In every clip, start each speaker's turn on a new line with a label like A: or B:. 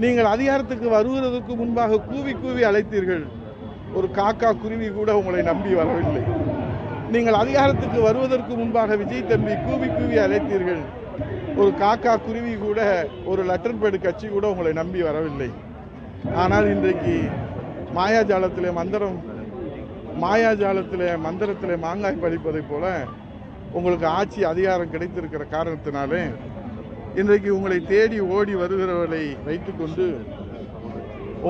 A: நீங்கள் அதிகாரத்துக்கு வருவதற்கு முன்பாக கூவி கூவி அழைத்தீர்கள். ஒரு காக்கா குருவி கூட உங்களை நம்பி வரவில்லை. நீங்கள் அதிகாரத்துக்கு வருவதற்கு முன்பாக விஜய் தம்பி கூவி கூவி அழைத்தீர்கள். ஒரு காக்கா குருவி கூட, ஒரு லெட்டர் பேடு கட்சி கூட உங்களை நம்பி வரவில்லை. ஆனால் இன்றைக்கு மாயாஜாலத்திலே மந்திரத்திலே மாங்காய் பறிப்பதை போல உங்களுக்கு ஆட்சி அதிகாரம் கிடைத்திருக்கிற காரணத்தினாலே இன்றைக்கு உங்களை தேடி ஓடி வருகிறவர்களை வைத்துக்கொண்டு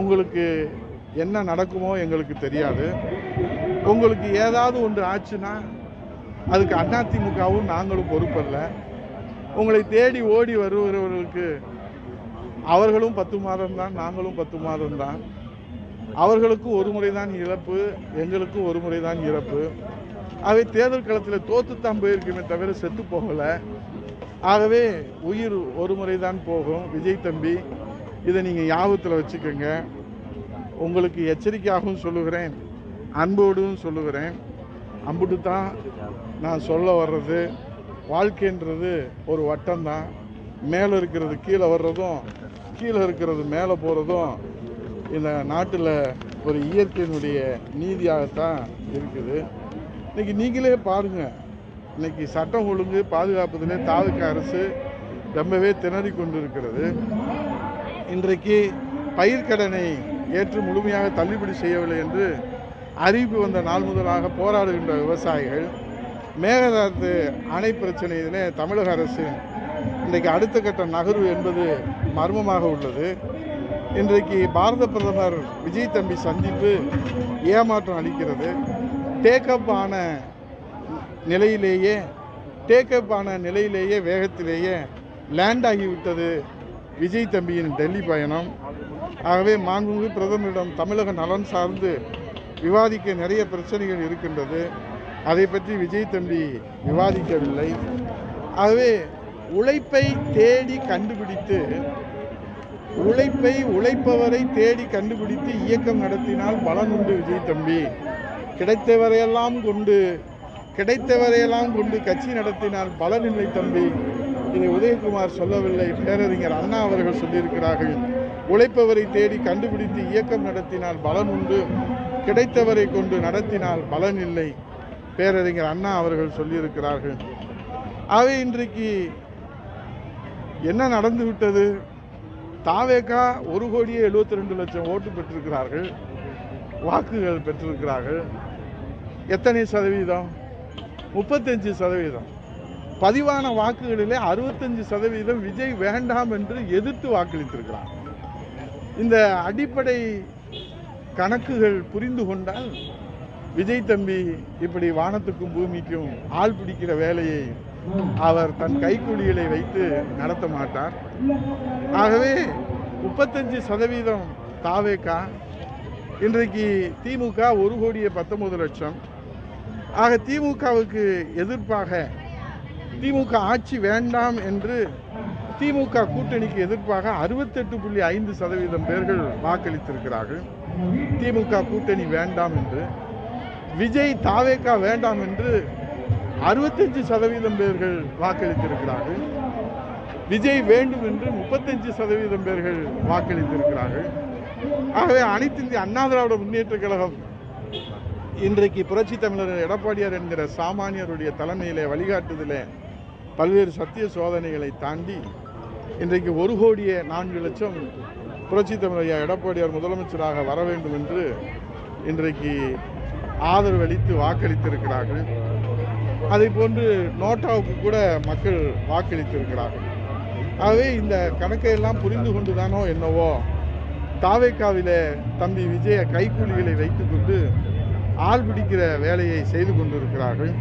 A: உங்களுக்கு என்ன நடக்குமோ எங்களுக்கு தெரியாது. உங்களுக்கு ஏதாவது ஒன்று ஆச்சுன்னா அதுக்கு அதிமுகவும் நாங்களும் பொறுப்பல்ல. உங்களை தேடி ஓடி வருகிறவர்களுக்கு அவர்களும் 10 மாதம் தான், நாங்களும் 10 மாதம் தான். அவர்களுக்கும் ஒரு முறை தான் இழப்பு, எங்களுக்கும் ஒரு முறை தான் இறப்பு. ஆகவே தேர்தல் களத்தில் தோத்துத்தான் போயிருக்குமே தவிர செத்து போகலை. ஆகவே உயிர் ஒரு முறை தான் போகும். விஜய் தம்பி, இதை நீங்கள் ஞாபகத்தில் வச்சுக்கோங்க. உங்களுக்கு எச்சரிக்கையாகவும் சொல்லுகிறேன், அன்போடும் சொல்லுகிறேன். அம்புட்டு தான் நான் சொல்ல வர்றது. வாழ்க்கைன்றது ஒரு வட்டம் தான். மேலே இருக்கிறது கீழே வர்றதும், கீழே இருக்கிறது மேலே போகிறதும் இந்த நாட்டில் ஒரு இயற்கையினுடைய நீதியாகத்தான் இருக்குது. இன்றைக்கி நீங்களே பாருங்கள், இன்றைக்கி சட்டம் ஒழுங்கு பாதுகாப்பதிலே தாவக அரசு ரொம்பவே திணறி கொண்டு இருக்கிறது. இன்றைக்கு பயிர்க்கடனை ஏற்று முழுமையாக தள்ளுபடி செய்யவில்லை என்று அறிவிப்பு வந்த நாள் முதலாக போராடுகின்ற விவசாயிகள், மேகதாது அணை பிரச்சனையிலே தமிழக அரசு இன்றைக்கு அடுத்த கட்ட நகர்வு என்பது மர்மமாக உள்ளது. இன்றைக்கு பாரத பிரதமர் விஜய் தம்பி சந்திப்பு ஏமாற்றம் அளிக்கிறது. டேக்கப் ஆன நிலையிலேயே வேகத்திலேயே லேண்ட் ஆகிவிட்டது விஜய் தம்பியின் டெல்லி பயணம். ஆகவே மாண்புமிகு பிரதமரிடம் தமிழக நலன் சார்ந்து விவாதிக்க நிறைய பிரச்சனைகள் இருக்கின்றது. அதை பற்றி விஜய் தம்பி விவாதிக்கவில்லை. ஆகவே உழைப்பவரை தேடி கண்டுபிடித்து இயக்கம் நடத்தினால் பலன் உண்டு விஜய் தம்பி. கிடைத்தவரையெல்லாம் கொண்டு கட்சி நடத்தினால் பலன் இல்லை தம்பி. இதை உதயகுமார் சொல்லவில்லை, பேரறிஞர் அண்ணா அவர்கள் சொல்லியிருக்கிறார்கள். உழைப்பவரை தேடி கண்டுபிடித்து இயக்கம் நடத்தினால் பலன் உண்டு, கிடைத்தவரை கொண்டு நடத்தினால் பலன் இல்லை, பேரறிஞர் அண்ணா அவர்கள் சொல்லியிருக்கிறார்கள். ஆகவே இன்றைக்கு என்ன நடந்து விட்டது? தாவேகா 1,72,00,000 ஓட்டு பெற்றிருக்கிறார்கள், வாக்குகள் பெற்றிருக்கிறார்கள். எத்தனை சதவீதம்? 35%. பதிவான வாக்குகளிலே 65% விஜய் வேண்டாம் என்று எதிர்த்து வாக்களித்திருக்கிறார். இந்த அடிப்படை கணக்குகள் புரிந்து கொண்டால் விஜய் தம்பி இப்படி வானத்துக்கும் பூமிக்கும் ஆள் பிடிக்கிற வேலையை அவர் தன் கைக்கூலிகளை வைத்து நடத்த மாட்டார். ஆகவே 35% தாவேகா, இன்றைக்கு திமுக 1,19,00,000. ஆக திமுகவுக்கு எதிர்ப்பாக, திமுக ஆட்சி வேண்டாம் என்று திமுக கூட்டணிக்கு எதிர்ப்பாக 68.5% பேர்கள் வாக்களித்திருக்கிறார்கள். திமுக கூட்டணி வேண்டாம் என்று. விஜய் தாவேகா வேண்டாம் என்று 65% பேர்கள் வாக்களித்திருக்கிறார்கள். விஜய் வேண்டும் என்று 35% பேர்கள் வாக்களித்திருக்கிறார்கள். ஆகவே அனைத்து இந்திய அண்ணா திராவிட முன்னேற்ற கழகம் இன்றைக்கு புரட்சி தமிழர் எடப்பாடியார் என்கிற சாமானியருடைய தலைமையிலே வழிகாட்டுதலே பல்வேறு சத்திய சோதனைகளை தாண்டி இன்றைக்கு 1,04,00,000 புரட்சி தமிழர் எடப்பாடியார் முதலமைச்சராக வர வேண்டும் என்று இன்றைக்கு ஆதரவு அளித்து வாக்களித்திருக்கிறார்கள். அதை போன்று நோட்டாவுக்கு கூட மக்கள் வாக்களித்திருக்கிறார்கள். ஆகவே இந்த கணக்கையெல்லாம் புரிந்து கொண்டுதானோ என்னவோ தாவேக்காவிலே தம்பி விஜய கைக்கூலிகளை வைத்துக்கொண்டு ஆள் பிடிக்கிற வேலையை செய்து கொண்டிருக்கிறார்கள்.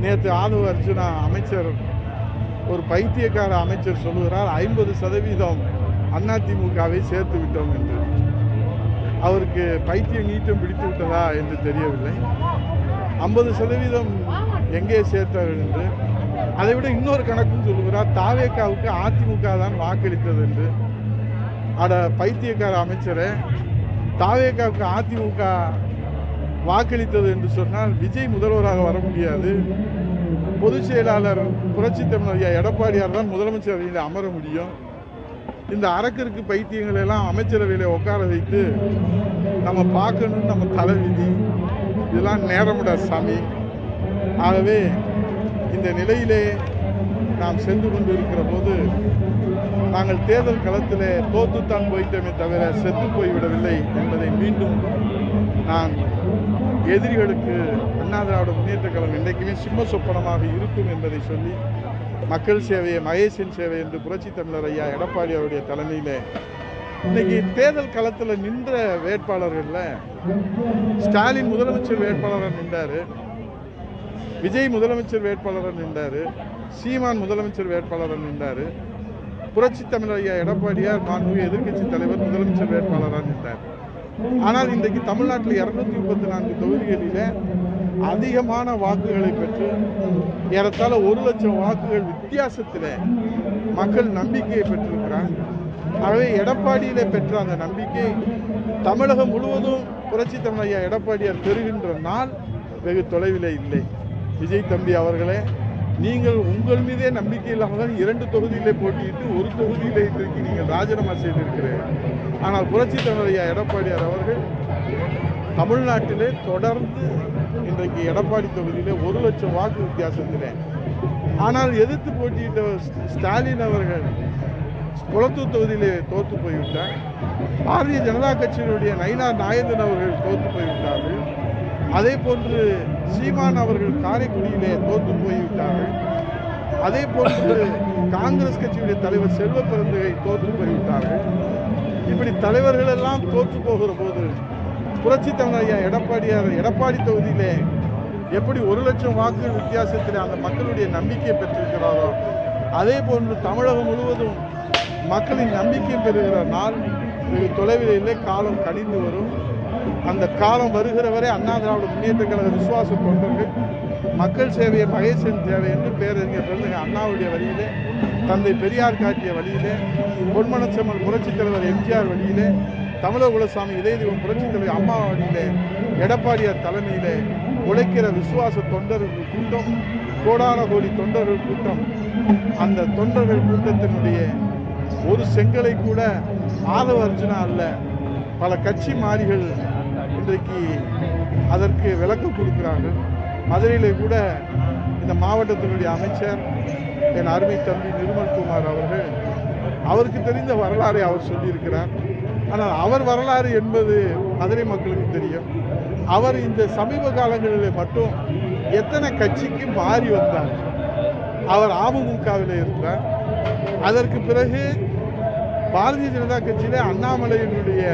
A: நேற்று ஆதவ அர்ஜுனா அமைச்சர், ஒரு பைத்தியக்கார அமைச்சர் சொல்லுகிறார் 50% அதிமுகவை சேர்த்து விட்டோம் என்று. அவருக்கு பைத்தியம் நீட்டம் பிடித்து விட்டதா என்று தெரியவில்லை. 50% எங்கே சேர்த்தார்கள் என்று. அதைவிட இன்னொரு கணக்கும் சொல்லுகிறார், தாவேக்காவுக்கு அதிமுக தான் வாக்களித்தது என்று. அட பைத்தியக்கார அமைச்சரே, தாவேக்காவுக்கு அதிமுக வாக்களித்தது என்று சொன்னால் விஜய் முதல்வராக வர முடியாது. பொதுச் செயலாளர் புரட்சி தமிழர் எடப்பாடியார் தான் முதலமைச்சர் அமர முடியும். இந்த அரக்கிற்கு பைத்தியங்களை எல்லாம் அமைச்சரவையில் உட்கார வைத்து நம்ம பார்க்கணும்னு நம்ம தலைவிதி. இதெல்லாம் நேரமுடா சாமி. ஆகவே இந்த நிலையிலே நாம் சென்று கொண்டு இருக்கிற போது நாங்கள் தேர்தல் களத்தில் தோத்துத்தான் போயிட்டோமே தவிர செத்து போய்விடவில்லை என்பதை மீண்டும் நான் எதிரிகளுக்கு அண்ணா திராவிட முன்னேற்ற கழகம் இன்றைக்குமே சிம்ம சொப்பனமாக இருக்கும் என்பதை சொல்லி மக்கள் சேவையை மகேசன் சேவை என்று புரட்சி தமிழர் ஐயா எடப்பாடி அவருடைய தலைமையில் இன்னைக்கு தேர்தல் களத்தில் நின்ற வேட்பாளர்களில் ஸ்டாலின் முதலமைச்சர் வேட்பாளராக நின்றார், விஜய் முதலமைச்சர் வேட்பாளராக நின்றார், சீமான் முதலமைச்சர் வேட்பாளராக நின்றார், புரட்சி தமிழர் ஐயா எடப்பாடியார் மாண்புமிகு எதிர்க்கட்சி தலைவர் முதலமைச்சர் வேட்பாளராக நின்றார். ஆனால் இன்றைக்கு தமிழ்நாட்டில் 234 தொகுதிகளில் அதிகமான வாக்குகளை பெற்று ஏறத்தாழ 1 லட்சம் வாக்குகள் வித்தியாசத்தில் மக்கள் நம்பிக்கையை பெற்றிருக்கிறார். ஆகவே எடப்பாடியிலே பெற்ற அந்த நம்பிக்கை தமிழகம் முழுவதும் புரட்சி தமிழர் ஐயா எடப்பாடியார் பெறுகின்ற நாள் வெகு தொலைவில் இல்லை. விஜய் தம்பி அவர்களே, நீங்கள் உங்கள் மீதே நம்பிக்கை இல்லாமல் தான் 2 தொகுதியிலே போட்டியிட்டு 1 தொகுதியிலே இன்றைக்கு நீங்கள் ராஜினாமா செய்திருக்கிறீர்கள். ஆனால் புரட்சி தமிழர் ஐயா எடப்பாடியார் அவர்கள் தமிழ்நாட்டிலே தொடர்ந்து இன்றைக்கு எடப்பாடி தொகுதியிலே 1 லட்சம் வாக்கு வித்தியாசத்திலே, ஆனால் எதிர்த்து போட்டியிட்ட ஸ்டாலின் அவர்கள் குளத்தூர் தொகுதியிலே தோற்று போய்விட்டார். பாரதிய ஜனதா கட்சியினுடைய நயினார் நாகேந்திரன் அவர்கள் தோற்று போய்விட்டார்கள். அதே போன்று சீமான் அவர்கள் காரைக்குடியிலே தோற்று போய்விட்டார்கள். அதே போன்று காங்கிரஸ் கட்சியுடைய தலைவர் செல்வ பெருந்தகை தோற்று போய்விட்டார்கள். இப்படி தலைவர்கள் எல்லாம் தோற்று போகிற போது புரட்சி தமிழர் ஐயா எடப்பாடியார் எடப்பாடி தொகுதியிலே எப்படி 1 லட்சம் வாக்குகள் வித்தியாசத்தில் அந்த மக்களுடைய நம்பிக்கையை பெற்றிருக்கிறாரோ அதே போன்று தமிழகம் முழுவதும் மக்களின் நம்பிக்கை பெறுகிற நாள் வெகு தொலைவில் இல்லை. காலம் கடிந்து வரும். அந்த காலம் வருகிற வரை அண்ணா திராவிட முன்னேற்ற கழக விசுவாச தொண்டர்கள் மக்கள் சேவையை மகேசன் சேவை என்று பேரறிஞர் பெருந்தகை அண்ணாவுடைய வழியிலே, தந்தை பெரியார் காட்டிய வழியிலே, பொன்மனச்செம்மல் புரட்சித் தலைவர் எம்ஜிஆர் வழியிலே, தமிழர் குலசாமி இதய தெய்வம் புரட்சித் தலைவர் அம்மா வழியிலே, எடப்பாடியார் தலைமையிலே உழைக்கிற விசுவாச தொண்டர்கள் கூட்டம், கோடான கோடி தொண்டர்கள் கூட்டம். அந்த தொண்டர்கள் கூட்டத்தினுடைய ஒரு செங்கலை கூட ஆதவ அர்ஜுனா அல்ல, பல கட்சி மாறிகள் இன்றைக்கு அதற்கு விளக்கம் கொடுக்கிறார்கள். மதுரையிலே கூட இந்த மாவட்டத்தினுடைய அமைச்சர் என் அருமை தம்பி நிர்மல்குமார் அவர்கள் அவருக்கு தெரிந்த வரலாறை அவர் சொல்லியிருக்கிறார். ஆனால் அவர் வரலாறு என்பது மதுரை மக்களுக்கு தெரியும். அவர் இந்த சமீப காலங்களில் மட்டும் எத்தனை கட்சிக்கு மாறி வந்தார். அவர் அமமுகவில் இருந்தார். அதற்கு பிறகு பாரதிய ஜனதா கட்சியிலே அண்ணாமலையினுடைய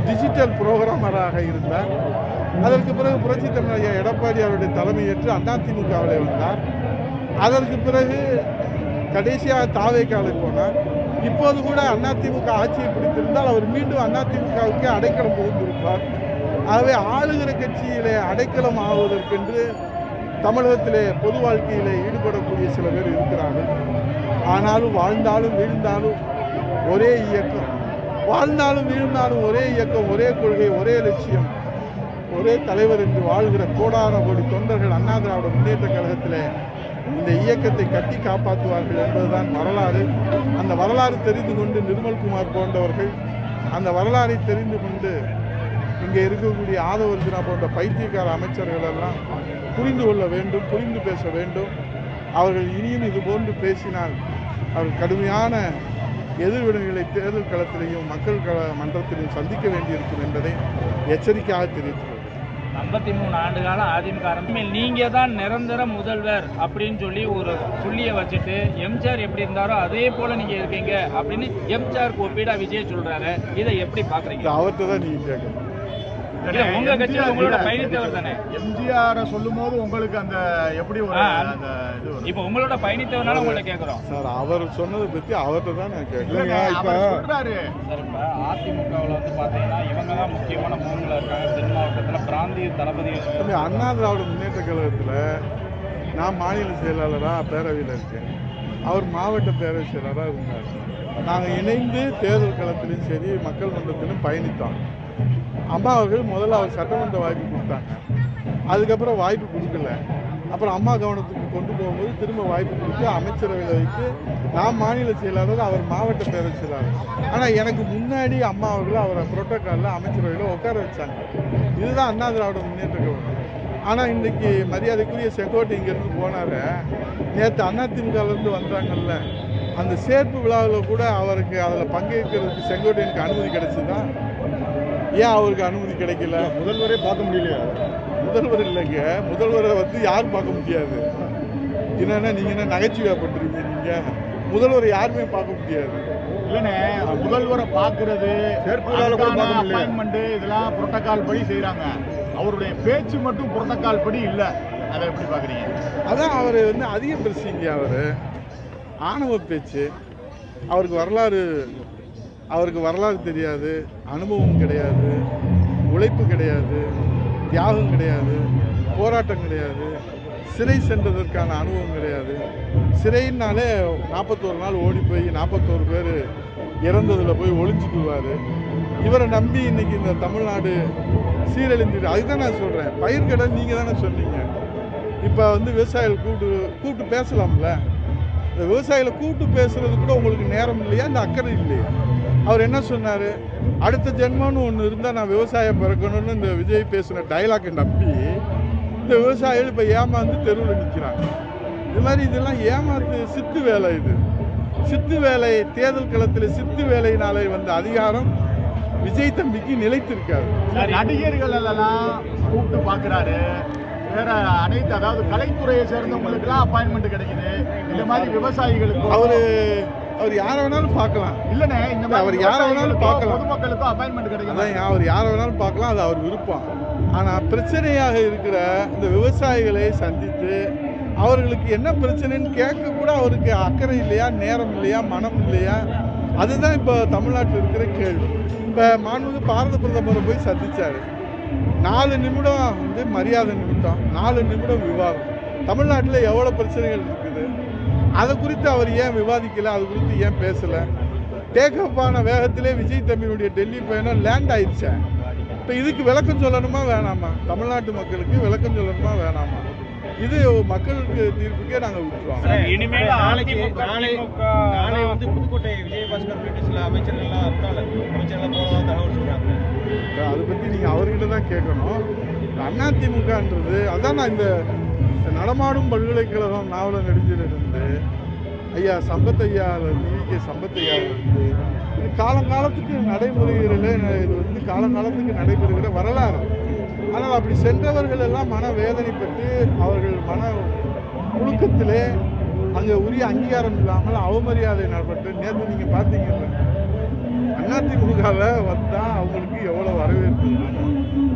A: டிஜிட்டல் புரோகிராமராக இருந்தார். அதற்கு பிறகு புரட்சி தமிழர் ஐயா எடப்பாடியாருடைய தலைமையேற்று அதிமுகவில் வந்தார். அதற்கு பிறகு கடைசியாக தாவேக்காவுக்கு போனார். இப்போது கூட அதிமுக ஆட்சியை பிடித்திருந்தால் அவர் மீண்டும் அதிமுகவுக்கு அடைக்கலம் புகுந்திருப்பார். ஆகவே ஆளுகிற கட்சியிலே அடைக்கலம் ஆவதற்கென்று தமிழகத்திலே பொது வாழ்க்கையிலே ஈடுபடக்கூடிய சில பேர் இருக்கிறார்கள். ஆனாலும் வாழ்ந்தாலும் வீழ்ந்தாலும் ஒரே இயக்கம், வாழ்ந்தாலும் வீழ்ந்தாலும் ஒரே இயக்கம், ஒரே கொள்கை, ஒரே லட்சியம், ஒரே தலைவர் என்று வாழ்கிற கோடான கோடி தொண்டர்கள் அண்ணா திராவிட முன்னேற்ற கழகத்தில் இந்த இயக்கத்தை கட்டி காப்பாற்றுவார்கள் என்பதுதான் வரலாறு. அந்த வரலாறு தெரிந்து கொண்டு நிர்மல்குமார் போன்றவர்கள் அந்த வரலாறை தெரிந்து கொண்டு இங்கே இருக்கக்கூடிய ஆதவ அர்ஜுனா போன்ற பைத்தியக்கார அமைச்சர்கள் எல்லாம் புரிந்து கொள்ள வேண்டும், புரிந்து பேச வேண்டும். அவர்கள் இனியும் இது போன்று பேசினால் அவர்கள் கடுமையான எதிர்வினைகளை தேர்தல் களத்திலையும் மக்கள் மன்றத்திலையும் சந்திக்க வேண்டியிருக்கும் என்பதை எச்சரிக்கையாக தெரிவித்துள்ளது.
B: 53 ஆண்டு காலம் அதிமுக நீங்க தான் நிரந்தர முதல்வர் அப்படின்னு சொல்லி ஒரு புள்ளியை வச்சுட்டு எம்ஜிஆர் எப்படி இருந்தாரோ அதே போல நீங்க இருக்கீங்க அப்படின்னு எம்ஜிஆர் ஒப்பீடா விஜய் சொல்றாரு. இதை எப்படி பாக்குறீங்க?
A: அவர்கிட்ட தான் நீங்க கேட்கணும்.
B: உங்க கட்சியில உங்களோட பயணித்தவர் தானே
C: எம்ஜிஆர் சொல்லும் போது உங்களுக்கு அந்த எப்படி ஒரு
B: இப்ப உங்களோட பயணித்தவர்னால உங்கள்ட்ட கேட்கிறோம்
A: சார். அவர் சொன்னதை பத்தி அவர்கிட்ட தான் நான் கேட்கிறேன்.
B: சார் இப்ப அதிமுகவில் வந்து பாத்தீங்கன்னா இவங்க தான் முக்கியமான மூணுல இருக்காங்க. தென் மாவட்டத்துல பிராந்திய தளபதி
A: அண்ணா திராவிட முன்னேற்ற கழகத்துல நான் மாநில செயலாளராக பேரவையில் இருக்கேன். அவர் மாவட்ட பேரவை செயலாளராக இருந்தார். நாங்கள் இணைந்து தேர்தல் களத்திலும் சரி மக்கள் மன்றத்திலும் பயணித்தோம். அம்மா அவர்கள் முதல்ல அவர் சட்டமன்ற வாய்ப்பு கொடுத்தாங்க. அதுக்கப்புறம் வாய்ப்பு கொடுக்கல. அப்புறம் அம்மா கவனத்துக்கு கொண்டு போகும்போது திரும்ப வாய்ப்பு கொடுத்து அமைச்சரவையில் வைத்து நான் மாநில செயலாளர், அவர் மாவட்ட பேரவைச் செயலாளர். ஆனால் எனக்கு முன்னாடி அம்மா அவர்கள் அவரை புரோட்டோக்காலில் அமைச்சரவையில் உட்கார வச்சாங்க. இதுதான் அண்ணா திராவிட முன்னேற்ற கழகம். ஆனால் இன்றைக்கி மரியாதைக்குரிய செங்கோட்டை இங்கேருந்து போனார். நேற்று அதிமுகலேருந்து வந்தாங்கல்ல, அந்த சேர்ப்பு விழாவில் கூட அவருக்கு அதில் பங்கேற்கிறதுக்கு செங்கோட்டையனுக்கு அனுமதி கிடைச்சதா? ஏன் அவருக்கு அனுமதி கிடைக்கல?
C: முதல்வரே பார்க்க முடியலையா?
A: முதல்வர் இல்லைங்க, முதல்வரை வந்து யாரும் பார்க்க முடியாது. என்னன்னா நீங்கள் என்ன நகைச்சுவையாக பண்ணுறீங்க? நீங்கள் முதல்வரை யாருமே பார்க்க முடியாது.
C: இல்லைண்ணே, முதல்வரை பார்க்கறது அப்பாயின்மெண்ட் இதெல்லாம் புரோட்டோகால் படி செய்கிறாங்க. அவருடைய பேச்சு மட்டும் புரோட்டோகால் படி இல்லை. அதை எப்படி பார்க்குறீங்க?
A: அதான் அவர் வந்து அதிகம் பேசுறீங்க. அவர் ஆணவ பேச்சு. அவருக்கு வரலாறு தெரியாது, அனுபவம் கிடையாது, உழைப்பு கிடையாது, தியாகம் கிடையாது, போராட்டம் கிடையாது, சிறை சென்றதற்கான அனுபவம் கிடையாது. சிறைன்னாலே 41 நாள் ஓடி போய் 41 பேர் இறந்ததில் போய் ஒளிஞ்சுக்குவார். இவரை நம்பி இன்னைக்கு இந்த தமிழ்நாடு சீரழிஞ்சிட்டு. அதுதான் நான் சொல்கிறேன். பயிர்க்கடன் நீங்கள் தானே சொன்னீங்க. இப்போ வந்து விவசாயிகள் கூப்பிட்டு பேசலாம்ல. இந்த விவசாயிகளை கூப்பிட்டு பேசுறது கூட உங்களுக்கு நேரம் இல்லையா? இந்த அக்கறை இல்லையா? அவர் என்ன சொன்னார்? அடுத்த ஜென்மம்னு ஒன்று இருந்தால் நான் விவசாயம் பிறக்கணும்னு இந்த விஜய் பேசுகிற டைலாக்கை நம்பி இந்த விவசாயிகள் இப்போ ஏமாந்து தெருவில் நிற்கிறாங்க. இது மாதிரி இதெல்லாம் ஏமாத்து சித்து வேலை. இது சித்து வேலை. தேர்தல் களத்தில் சித்து வேலையினாலே வந்த அதிகாரம் விஜய் தம்பிக்கு நிலைத்திருக்காது.
C: நடிகர்கள் எல்லாம் கூப்பிட்டு பார்க்குறாரு. வேற அனைத்து, அதாவது கலைத்துறையை சேர்ந்தவங்களுக்குலாம் அப்பாயின்மெண்ட் கிடைக்குது. இந்த மாதிரி விவசாயிகளுக்கு
A: அவர் யாரை வேணாலும் பார்க்கலாம்.
C: இல்லைண்ணே, இந்த மாதிரி
A: அவர் யாரை வேணாலும் பார்க்கலாம்.
C: பொதுமக்களுக்கும் அப்பாயின்மெண்ட் கிடைக்கும்.
A: அதான் அவர் யாரை வேணாலும் பார்க்கலாம், அது அவர் விருப்பம். ஆனால் பிரச்சனையாக இருக்கிற இந்த விவசாயிகளை சந்தித்து அவர்களுக்கு என்ன பிரச்சனைன்னு கேட்க கூட அவருக்கு அக்கறை இல்லையா, நேரம் இல்லையா, மனம் இல்லையா? அதுதான் இப்போ தமிழ்நாட்டில் இருக்கிற கேள்வி. இப்போ மாண்புமிகு பாரத பிரதமரை போய் சந்திச்சாரு. 4 நிமிடம் வந்து மரியாதை நிமிடம், 4 நிமிடம் விவாதம். தமிழ்நாட்டில் எவ்வளோ பிரச்சனைகள் இருக்குது, அதை குறித்து அவர் ஏன் விவாதிக்கலை? அது குறித்து ஏன் பேசலை? டேக்அப் ஆன வேகத்திலே விஜய் தம்பியினுடைய டெல்லி பயணம் லேண்ட் ஆயிடுச்சா? இப்போ இதுக்கு விளக்கம் சொல்லணுமா வேணாமா? தமிழ்நாட்டு மக்களுக்கு விளக்கம் சொல்லணுமா வேணாமா? இது மக்களுக்கு தீர்ப்புக்கே நாங்கள் விட்டுருவோம்.
B: இனிமேல்
D: நாளை வந்து புதுக்கோட்டை விஜயபாஸ்கர் உள்ளிட்ட சில அமைச்சர்கள்லாம் போனதாக தகவல் சொல்றாங்க.
A: அதை பற்றி நீங்கள் அவர்கிட்ட தான் கேட்கணும். அதிமுகன்றது அதான் நான் இந்த நடமாடும் பல்கலைக்கழகம் நாவலர் நெடுஞ்சிலிருந்து ஐயா சம்பத் ஐயாவிலிருந்து சம்பத் ஐயாவிலிருந்து இது காலங்காலத்துக்கு நடைமுறைகளில் இது வந்து காலங்காலத்துக்கு நடைபெறுகிற வரலாறு. ஆனால் அப்படி சென்றவர்கள் எல்லாம் மன வேதனைப்பட்டு அவர்கள் மன புழுக்கத்திலே அங்கே உரிய அங்கீகாரம் இல்லாமல் அவமரியாதை நடப்பட்டு நேற்று நீங்கள் பார்த்தீங்கல்ல, அதிமுகவில் வந்தால் அவங்களுக்கு எவ்வளோ வரவேற்பு.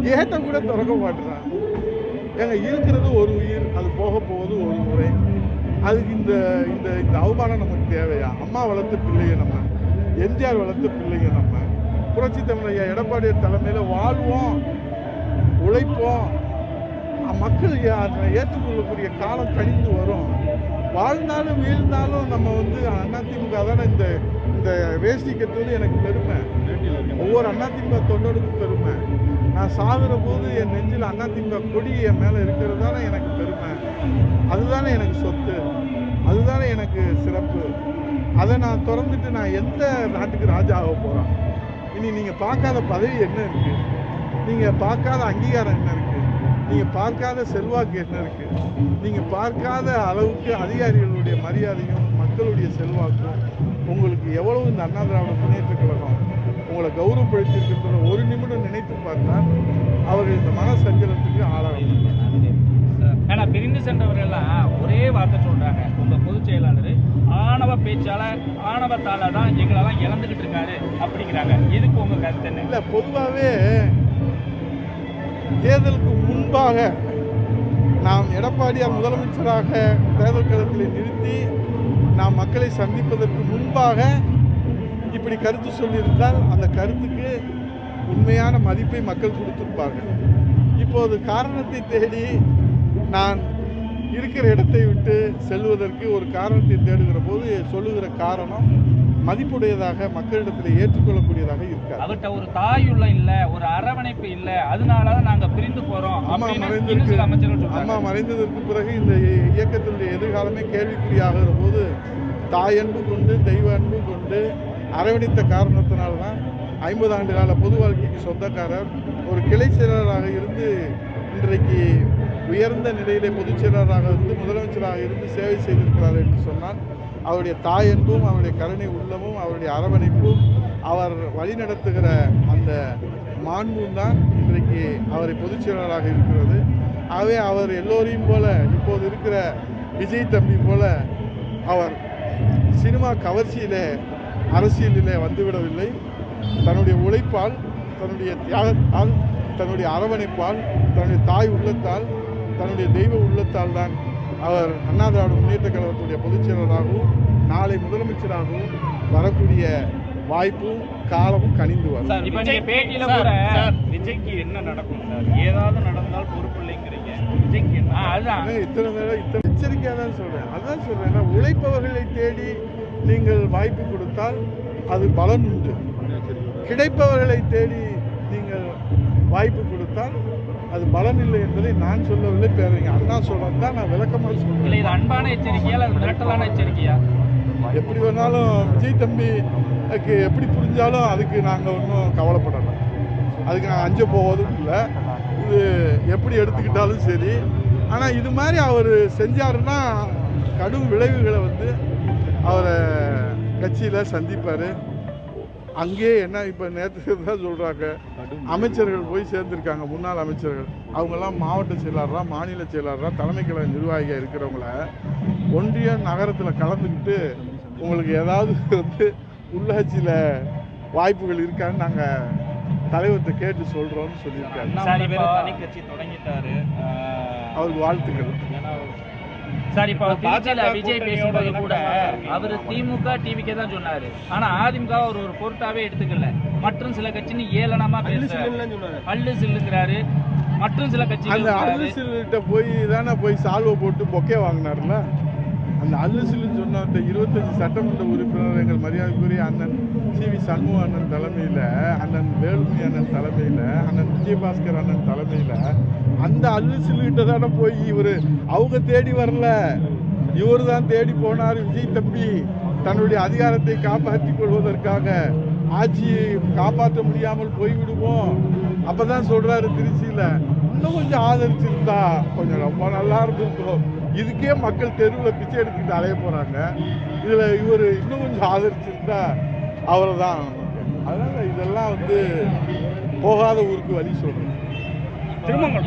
A: கேட்டை கூட திறக்க மாட்டுறாங்க. ஏங்க, இருக்கிறது ஒரு உயிர், அது போக போவது ஒரு முறை. அதுக்கு இந்த இந்த இந்த அவமானம் நமக்கு தேவையா? அம்மா வளர்த்த பிள்ளைங்க நம்ம, எம்ஜிஆர் வளர்த்த பிள்ளைங்க நம்ம, புரட்சி தமிழ் எடப்பாடியார் தலைமையில் வாழ்வோம், உழைப்போம், மக்கள் ஏற்றுக்கொள்ளக்கூடிய காலம் கழிந்து வரும். வாழ்ந்தாலும் வீழ்ந்தாலும் நம்ம வந்து அதிமுக தானே. இந்த வேஷ்டி கட்டுறது எனக்கு பெருமை. ஒவ்வொரு அதிமுக தொண்டனுக்கும் பெருமை. நான் சாகுற போது என் நெஞ்சில் அதிமுக கொடி என் மேலே இருக்கிறது தானே எனக்கு பெருமை. அதுதானே எனக்கு சொத்து, அதுதானே எனக்கு சிறப்பு. அதை நான் திறந்துட்டு நான் எந்த நாட்டுக்கு ராஜா ஆக போகிறேன்? இனி நீங்கள் பார்க்காத பதவி என்ன இருக்குது? நீங்கள் பார்க்காத அங்கீகாரம் என்ன இருக்குது? நீங்கள் பார்க்காத செல்வாக்கு என்ன இருக்குது? நீங்கள் பார்க்காத அளவுக்கு அதிகாரிகளுடைய மரியாதையும் மக்களுடைய செல்வாக்கும் உங்களுக்கு எவ்வளவு இந்த அண்ணா திராவிட முன்னேற்ற கழகம் உங்களை கௌரவப்படுத்தியிருக்கின்ற ஒரு நிமிடம் நினைத்து பார்த்தால் அவர்கள் இந்த மன சஞ்சலத்துக்கு ஆளாகும்.
B: ஏன்னா பிரிந்து சென்றவர்கள்லாம் ஒரே வார்த்தை சொல்றாங்க, உங்க பொதுச் செயலாளர் ஆணவ பேச்சாளர், ஆணவத்தால தான் எங்களெல்லாம் இழந்துகிட்டு இருக்காரு அப்படிங்கிறாங்க. இதுக்கு உங்க கருத்து என்ன?
A: இல்லை, பொதுவாகவே தேர்தலுக்கு முன்பாக நாம் எடப்பாடியார் முதலமைச்சராக தேர்தல் களத்தில் நிறுத்தி நாம் மக்களை சந்திப்பதற்கு முன்பாக இப்படி கருத்து சொல்லியிருந்தால் அந்த கருத்துக்கு உண்மையான மதிப்பை மக்கள் கொடுத்திருப்பார்கள். இப்போது காரணத்தை தேடி நான் இருக்கிற இடத்தை விட்டு செல்வதற்கு ஒரு காரணத்தை தேடுகிற போது சொல்லுகிற காரணம் மதிப்புடையதாக மக்களிடத்தில் ஏற்றுக்கொள்ளக்கூடியதாக இருக்காது.
B: அவர்கிட்ட ஒரு தாயுள்ள இல்ல, ஒரு அரவணைப்பு இல்ல, அதனாலதான் நாங்க பிரிந்து போறோம் அப்படின்னு இன்னும் சில அமைச்சர்கள் சொல்றாங்க.
A: அம்மா மறைந்ததற்கு பிறகு இந்த இயக்கத்தினுடைய எதிர்காலமே கேள்விக்குறியாகிற போது தாய் அன்பு கொண்டு தெய்வ அன்பு கொண்டு அரவணைத்த காரணத்தினால்தான் 50 ஆண்டு கால பொது வாழ்க்கைக்கு சொந்தக்காரர் ஒரு கிளை செயலராக இருந்து இன்றைக்கு உயர்ந்த நிலையிலே பொதுச் செயலராக இருந்து முதலமைச்சராக இருந்து சேவை செய்திருக்கிறார் என்று சொன்னால் அவருடைய தாய் அன்பும் அவருடைய கருணை உள்ளமும் அவருடைய அரவணைப்பும் அவர் வழிநடத்துகிற அந்த மாண்பும் தான் இன்றைக்கு அவரை பொதுச் செயலராக இருக்கிறது. ஆகவே அவர் எல்லோரையும் போல இப்போது இருக்கிற விஜய் தம்பி போல அவர் சினிமா கவர்ச்சியிலே அரசியலிலே வந்துவிடவில்லை. தன்னுடைய உழைப்பால், தன்னுடைய தியாகத்தால், தன்னுடைய அரவணைப்பால், தன்னுடைய தாய் உள்ளத்தால், தன்னுடைய தெய்வ உள்ளத்தால் தான் அவர் அண்ணா திராவிட முன்னேற்ற கழகத்துடைய பொதுச் செயலராகவும் நாளை முதலமைச்சராகவும் வரக்கூடிய வாய்ப்பும் காலமும் கனிந்து வரும்.
B: இப்ப நீங்க பேட்டியில கூட
D: விஜய்க்கு என்ன நடக்கும் சார்? ஏதாவது நடந்தால் பொறுப்பு இல்லைங்கிறீங்க. விஜய்க்கு என்ன?
B: அதுதான்
A: இத்தனை எச்சரிக்கையாக தான் சொல்றேன். அதான் சொல்றேன், உழைப்பவர்களை தேடி நீங்கள் வாய்ப்பு கொடுத்தால் அது பலன் உண்டு. கிடைப்பவர்களை தேடி நீங்கள் வாய்ப்பு கொடுத்தால் அது பலன் இல்லை என்பதை நான் சொல்லவில்லை, பேரறிஞர் அண்ணா சொல்றது தான் நான் விளக்கமாக சொல்றேன்.
B: இல்ல இது அன்பான எச்சரிக்கையா அல்லது மிரட்டலான எச்சரிக்கையா?
A: எப்படி வேணாலும் விஜய் தம்பி எப்படி புரிஞ்சாலும் அதுக்கு நாங்கள் ஒன்றும் கவலைப்படலை, அதுக்கு நான் அஞ்ச போவதும் இல்லை. இது எப்படி எடுத்துக்கிட்டாலும் சரி. ஆனால் இது மாதிரி அவர் செஞ்சாருன்னா கடும் விளைவுகளை வந்து அவரை கட்சியில் சந்திப்பார். அங்கேயே என்ன இப்போ நேற்று தான் சொல்கிறாங்க, அமைச்சர்கள் போய் சேர்ந்துருக்காங்க, முன்னாள் அமைச்சர்கள். அவங்கெல்லாம் மாவட்ட செயலாளராக, மாநில செயலாளராக, தலைமை கழக நிர்வாகியாக இருக்கிறவங்கள ஒன்றிய நகரத்தில் கலந்துக்கிட்டு உங்களுக்கு ஏதாவது வந்து உள்ளாட்சியில் வாய்ப்புகள் இருக்கான்னு நாங்கள் தலைவர்கிட்ட கேட்டு சொல்கிறோம்னு சொல்லியிருக்காரு.
D: தனி கட்சி தொடங்கிட்டாரு,
A: அவருக்கு வாழ்த்துக்கள்.
B: சார், இப்ப திருச்சியில விஜய் பேசும்போது கூட அவரு திமுக டிவிக்கே தான் சொன்னாரு. ஆனா அதிமுக அவர் ஒரு பொருட்டாவே எடுத்துக்கல. மற்றும் சில கட்சின்னு ஏளனமா அள்ளு சில்லுங்கிறாரு. மற்றும் சில கட்சி
A: அந்த அள்ளு சில்லுகிட்ட போய் தானே போய் சால்வை போட்டு பொக்கே வாங்கினார்ல. அந்த அல்லு சில்லுன்னு சொன்ன 25 சட்டமன்ற உறுப்பினர் எங்கள் மரியாதைக்குரிய அண்ணன் சி.வி. சண்முக அண்ணன் தலைமையில், அண்ணன் வேலுமணி அண்ணன் தலைமையில், அண்ணன் விஜயபாஸ்கர் அண்ணன் தலைமையில் அந்த அல்லு சில்லுகிட்ட தானே போய் இவர் அவங்க தேடி வரல, இவர் தான் தேடி போனார். விஜய் தம்பி தன்னுடைய அதிகாரத்தை காப்பாற்றிக் கொள்வதற்காக ஆட்சியை காப்பாற்ற முடியாமல் போய்விடுவோம் அப்பதான் சொல்றாரு திருச்சியில், இன்னும் கொஞ்சம் ஆதரிச்சிருந்தா கொஞ்சம் ரொம்ப நல்லா இருந்திருக்கும். இதுக்கே மக்கள் தெருவில் பிச்சை எடுத்துக்கிட்டு அலைய போறாங்க. இதுல இவர் இன்னும் கொஞ்சம் ஆதரிச்சிருந்தா அவரை தான். அதனால இதெல்லாம் வந்து போகாத ஊருக்கு வழி சொல்றேன்.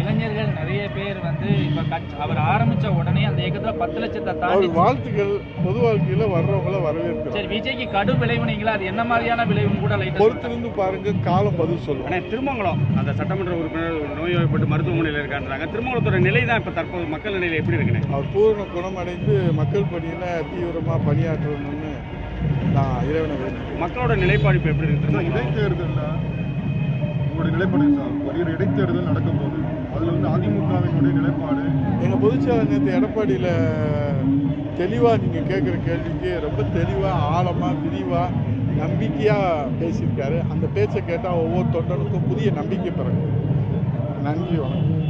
B: இளைஞர்கள் நிறைய பேர் வந்து இப்ப அவர் ஆரம்பிச்ச உடனே அந்த இயக்கத்துல 10 லட்சத்தை தாண்டி
A: வாழ்த்துக்கள் பொது வாழ்க்கையில வர்றவங்கள வரவேற்கிறோம்.
B: சரி, விஜய்க்கு கடும் விளைவுனீங்களா? அது என்ன மாதிரியான விளைவுன்னு கூட
A: பொறுத்திருந்து பாருங்க, காலம் பதில் சொல்லும்.
D: ஆனால் திருமங்கலம் அந்த சட்டமன்ற உறுப்பினர் நோய்வாய்ப்பட்டு மருத்துவமனையில் இருக்கான்றாங்க. திருமங்கலத்தோட நிலை தான் இப்போ தற்போது மக்கள் நிலையில் எப்படி இருக்குன்னு?
A: அவர் பூரண குணமடைந்து மக்கள் பணியில தீவிரமா பணியாற்றணும்னு நான் இறைவனை வேண்டிக்கிறேன்.
D: மக்களோட நிலைப்பாடு இப்போ எப்படி இருக்கு?
C: இடைத்தேர்தலில் உங்களுடைய நிலைப்பாடு சார், ஒரு இடைத்தேர்தல் நடக்கும் போது அதில் வந்து அதிமுகவினுடைய நிலைப்பாடு
A: எங்கள் பொதுச்செயலாளர் நேற்று எடப்பாடியில் தெளிவாக நீங்கள் கேட்குற கேள்விக்கு ரொம்ப தெளிவாக ஆழமாக விரிவாக நம்பிக்கையாக பேசியிருக்காரு. அந்த பேச்சை கேட்டால் ஒவ்வொரு தொண்டனுக்கும் புதிய நம்பிக்கை பிறகு. நன்றி, வணக்கம்.